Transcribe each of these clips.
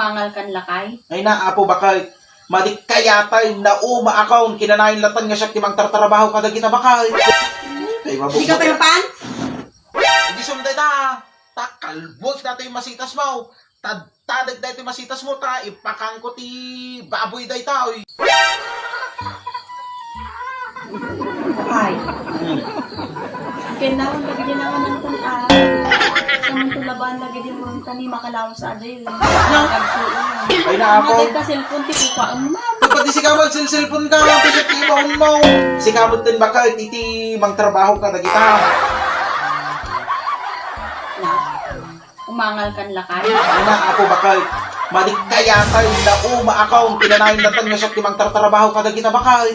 Umangal kan lakay. Ay na, apo bakay. Madik kaya tayo na uma account kinanayin latan nga siya timang tartrabaho kada kita bakay. Ay, Hindi ka pinapan? Hindi sunday ta. Takalbot na tayo masitas mo. Tadag na tayo masitas mo ta. Ipakang ko ti baboy day tao. Ay. Kailangan lagi din naman ng tanaan. Samantulaban lagi din mo ng tani makalaw sa aday. Ay na ako. Matay ka cellphone ti kuka ang ma'am. Pati si kamot cellphone ka. Pati si timon mo. Si kamot din bakay. Titi mang trabaho ka na kita. Na. Umangal kan lakay. Ay na ako bakay. Madik kaya tayo na uma account kinanayin latan nga siya timang tartrabaho ka na kita bakay.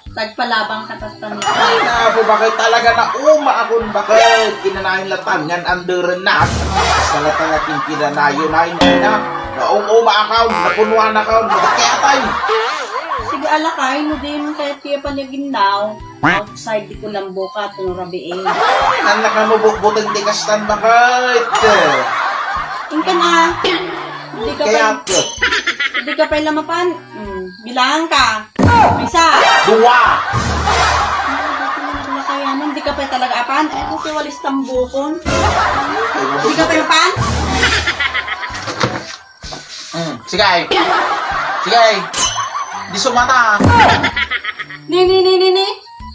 Tagpalabang katatan. Ay na po bakit talaga na uma akong bakit kinanayin latangan under na sa latang ating kinanayon na naong uma account napunuan account magkayatay Sige alakay no din kahit kaya panaginaw. Outside di ko lang buka tunurabiin. anak na mo butang tikastan bakit Ingka na. Hindi ka kaya pa hindi ka pa lamapan. Bilangan ka. Isa. dua Nakayanan, hindi ka pa talaga apan. Kasi walis tambukon. Hindi ka pa apan? sige di sumata Ni.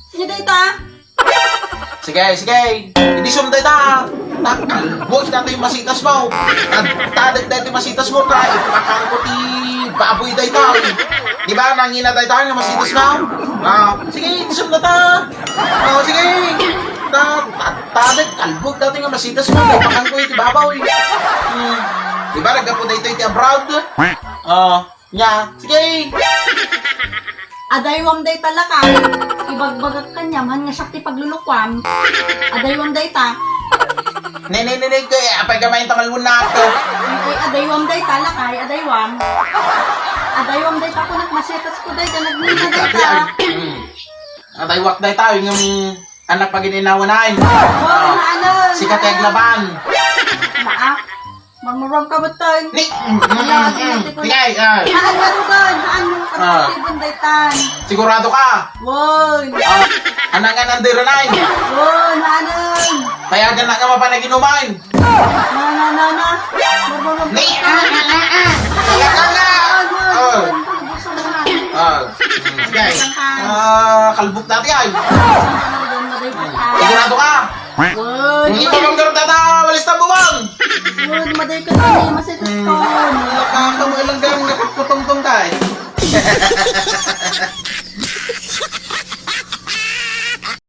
Sige data. sige hindi sumday ta nakalbot na tayo masitas mo tadag na tayo masitas mo ta ipakang ko ti baboy day tao di ba nangina day tao nga masitas mo sige hindi sumday ta sige tadag kalbot na tayo nga masitas mo ipakang ko iti baboy di ba nagkapo na ito iti abroad sige Adaywam day talakay. Ibagbagak kanya, man nga sakti paglulukwam. Adaywam day ta. apay gamayin tamalun na ito Ay, adaywam day talakay. Adaywam. Adaywam day ta ko nagmasetas ko day ka nagnina day ta. ataywak day tayo yung anak pagininawanan Wow, ano? si Kateg Laban Naa. Mamurang ka ba tayo? Ni! Sige, Saan nga doon? Saan mo kapatibon day tan? sigurado ka. Wow. Anangan ang diranay. Wow, naanon. Payagan na ka mapanaginuman. Na. Ni! Payagan na! Sige. Kalbuk dati ay. Sigurado ka. Hindi pa bang garot data. Walis na buwang. Maday ka na masitas ko. Nakakamalang gang nakakutong-tong tayo.